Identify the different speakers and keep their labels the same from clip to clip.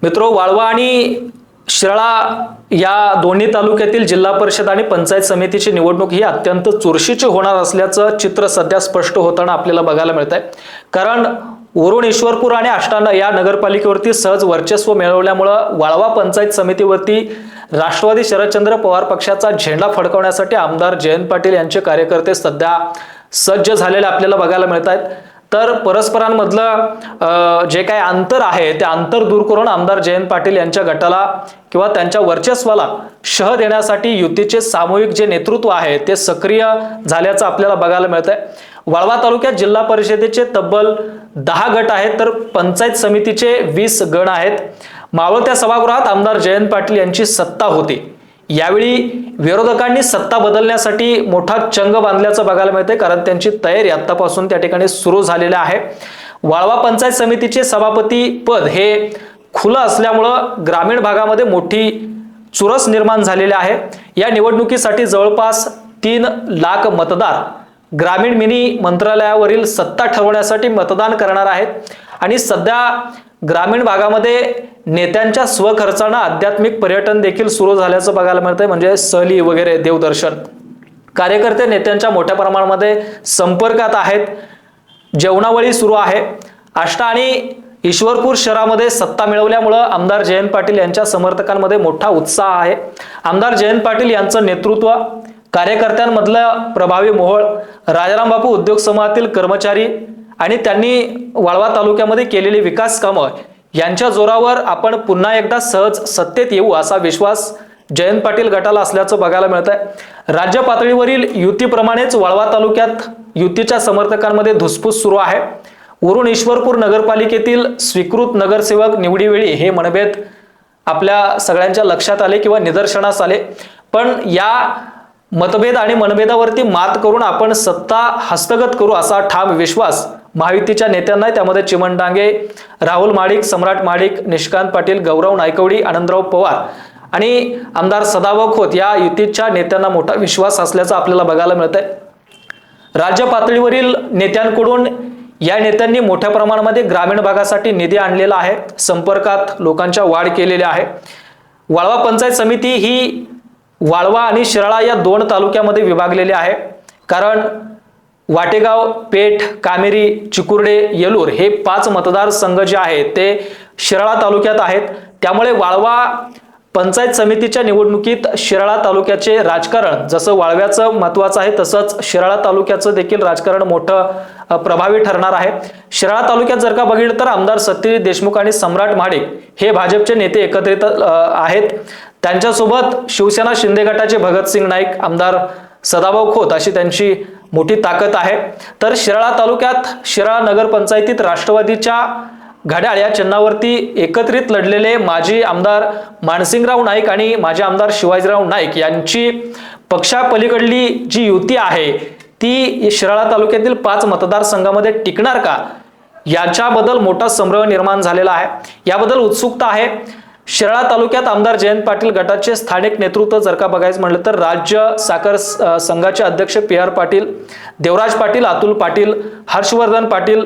Speaker 1: मित्रो, वाळवा आणि शिराळा या दोन्ही तालुक्यातील जिल्हा परिषद आणि पंचायत समितीची निवडणूक ही अत्यंत चुरशीची होणार असल्याचं चित्र सध्या स्पष्ट होताना आपल्याला बघायला मिळत आहे। कारण वरुण, ईश्वरपूर आणि आष्टाना या नगरपालिकेवरती सहज वर्चस्व मिळवल्यामुळे वाळवा पंचायत समितीवरती राष्ट्रवादी शरदचंद्र पवार पक्षाचा झेंडा फडकवण्यासाठी आमदार जयंत पाटील यांचे कार्यकर्ते सध्या सज्ज झालेले आपल्याला बघायला मिळत आहेत। तर परस्परांमधलं जे काही अंतर आहे ते अंतर दूर करून आमदार जयंत पाटील यांच्या गटाला किंवा त्यांच्या वर्चस्वाला शह देण्यासाठी युतीचे सामूहिक जे नेतृत्व आहे ते सक्रिय झाल्याचं आपल्याला बघायला मिळत आहे। वाळवा तालुक्यात जिल्हा परिषदेचे तब्बल 10 गट आहेत, तर पंचायत समितीचे 20 गण आहेत। मावळत्या सभागृहात आमदार जयंत पाटील यांची सत्ता होती। यावेळी विरोधकांनी सत्ता बदलण्यासाठी मोठा चंग बांधल्याचं बघायला मिळते, कारण त्यांची तयारी आतापासून त्या ठिकाणी सुरू झालेली आहे। वाळवा पंचायत समितीचे सभापती पद हे खुलं असल्यामुळं ग्रामीण भागामध्ये मोठी चुरस निर्माण झालेली आहे। या निवडणुकीसाठी जवळपास 3 लाख मतदार ग्रामीण मिनी मंत्रालयावरील सत्ता ठरवण्यासाठी मतदान करणार आहेत। आणि सध्या ग्रामीण भागामध्ये नेत्यांच्या स्वखर्चाने आध्यात्मिक पर्यटन देखील सुरू झाल्याचं बघायला मिळतंय, म्हणजे सहली वगैरे देवदर्शन। कार्यकर्ते नेत्यांच्या मोठ्या प्रमाणामध्ये संपर्कात आहेत, जेवणावळी सुरू आहे। आष्टा आणि ईश्वरपूर शहरामध्ये सत्ता मिळवल्यामुळे आमदार जयंत पाटील यांच्या समर्थकांमध्ये मोठा उत्साह आहे। आमदार जयंत पाटील यांचं नेतृत्व, कार्यकर्त्यांमधलं प्रभावी मोहोळ, राजाराम बापू उद्योग समूहातील कर्मचारी आणि त्यांनी वाळवा तालुक्यामध्ये केलेली विकास कामं यांच्या जोरावर आपण पुन्हा एकदा सहज सत्तेत येऊ असा विश्वास जयंत पाटील गटाला असल्याचं बघायला मिळत आहे। राज्य पातळीवरील युतीप्रमाणेच वाळवा तालुक्यात युतीच्या समर्थकांमध्ये धुसफूस सुरू आहे। वरुण, ईश्वरपूर नगरपालिकेतील स्वीकृत नगरसेवक निवडीवेळी हे मनभेद आपल्या सगळ्यांच्या लक्षात आले किंवा निदर्शनास आले, पण या मतभेद आणि मनभेदावरती मात करून आपण सत्ता हस्तगत करू असा ठाम विश्वास महायुतीच्या नेत्यांना, त्यामध्ये चिमण डांगे, राहुल महाडिक, सम्राट महाडिक, निशिकांत पाटील, गौरव नायकवडी, आनंदराव पवार आणि आमदार सदाभाऊ खोत या युतीच्या नेत्यांना मोठा विश्वास असल्याचं आपल्याला बघायला मिळतंय। राज्य पातळीवरील नेत्यांकडून या नेत्यांनी मोठ्या प्रमाणामध्ये ग्रामीण भागासाठी निधी आणलेला आहे, संपर्कात लोकांच्या वाढ केलेली आहे। वाळवा पंचायत समिती ही वाळवा आणि शिराळा या 2 तालुक्यामध्ये विभागलेली आहे, कारण वाटेगाव, पेठ, कामेरी, चिकुर्डे, येलूर हे 5 मतदारसंघ जे आहेत ते शिराळा तालुक्यात आहेत। त्यामुळे वाळवा पंचायत समितीच्या निवडणुकीत शिराळा तालुक्याचे राजकारण जसं वाळव्याचं महत्त्वाचं आहे, तसंच शिराळा तालुक्याचं देखील राजकारण मोठं प्रभावी ठरणार आहे। शिराळा तालुक्यात जर का बघितलं तर आमदार सत्यजित देशमुख आणि सम्राट महाडिक हे भाजपचे नेते एकत्रित आहेत। त्यांच्यासोबत शिवसेना शिंदे गटाचे भगतसिंग नाईक, आमदार सदाभाऊ खोत अशी त्यांची मोठी ताकद आहे। तर शिराळा तालुक्यात शिराळा नगरपंचायतीत राष्ट्रवादीच्या घड्याळ या चिन्हावरती एकत्रित लढलेले माजी आमदार मानसिंगराव नाईक आणि माजी आमदार शिवाजीराव नाईक यांची पक्षापलीकडली जी युती आहे ती शिराळा तालुक्यातील 5 मतदारसंघामध्ये टिकणार का, याच्याबद्दल मोठा संभ्रम निर्माण झालेला आहे। याबद्दल उत्सुकता आहे। शिराळा तालुक्यात आमदार जयंत पाटील गटाचे स्थानिक नेतृत्व जर का बघायचं म्हटलं तर राज्य साखर संघाचे अध्यक्ष PR पाटील, देवराज पाटील, अतुल पाटील, हर्षवर्धन पाटील,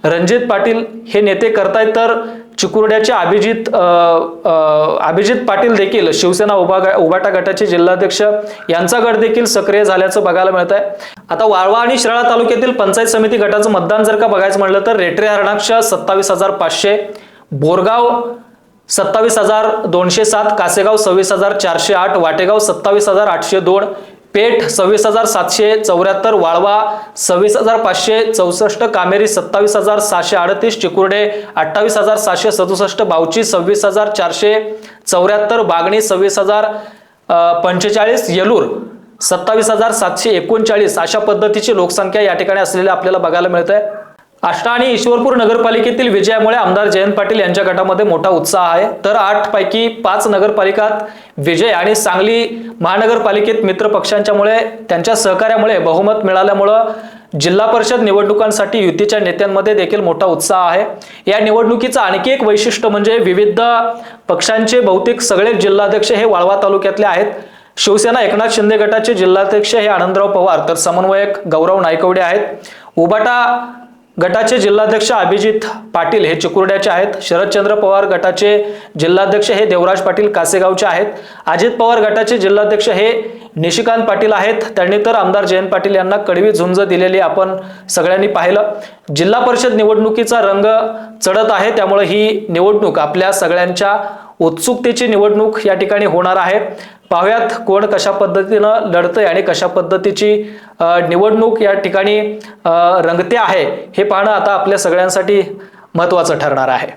Speaker 1: रणजित पाटील हे नेते करतायत। तर चिकुर्ड्याचे अभिजित पाटील देखील शिवसेना उभाटा गटाचे जिल्हाध्यक्ष यांचा गट देखील सक्रिय झाल्याचं बघायला मिळत आहे। आता वाळवा आणि शिराळा तालुक्यातील पंचायत समिती गटाचं मतदान जर का बघायचं म्हटलं तर रेटरे हरणाक्ष 27,500, बोरगाव 27,207, कासेगाव 26,408, वाटेगाव 27,802, पेठ 26,774, वाळवा 26,564, कामेरी 27,638, चिकुर्डे 28,767, बावची 26,474, बागणी 26,045, येलूर 27,739 अशा पद्धतीची लोकसंख्या या ठिकाणी असलेली आपल्याला बघायला मिळत आहे। आष्टा आणि ईश्वरपूर नगरपालिकेतील विजयामुळे आमदार जयंत पाटील यांच्या गटामध्ये मोठा उत्साह आहे। तर 8 पैकी 5 नगरपालिकात विजय आणि सांगली महानगरपालिकेत मित्र पक्षांच्यामुळे त्यांच्या सहकार्यामुळे बहुमत मिळाल्यामुळे जिल्हा परिषद निवडणुकांसाठी युतीच्या नेत्यांमध्ये देखील मोठा उत्साह आहे। या निवडणुकीचं आणखी एक वैशिष्ट्य म्हणजे विविध पक्षांचे बहुतेक सगळे जिल्हाध्यक्ष हे वाळवा तालुक्यातले आहेत। शिवसेना एकनाथ शिंदे गटाचे जिल्हाध्यक्ष हे आनंदराव पवार, तर समन्वयक गौरव नायकवडे आहेत। उबाटा गटाचे जिल्हाध्यक्ष अभिजित पाटील हे चिकुर्ड्याचे आहेत. शरदचंद्र पवार गटाचे जिल्हाध्यक्ष हे देवराज पाटील कासेगावचे आहेत. अजित पवार गटाचे जिल्हाध्यक्ष हे निशिकांत पाटील आहेत. त्यांनी तर आमदार जयंत पाटील यांना कडवी झुंज दिलेली आपण सगळ्यांनी पाहिलं. जिल्हा परिषद निवडणुकीचा रंग चढत आहे, त्यामुळे ही निवडणूक आपल्या सगळ्यांच्या उत्सुकतेची निवडणूक या ठिकाणी होणार आहे. पाहुयात कोण कशा पद्धतीनं लढतंय आणि कशा पद्धतीची निवडणूक या ठिकाणी रंगते आहे हे पाहणं आता आपल्या सगळ्यांसाठी महत्त्वाचं ठरणार आहे.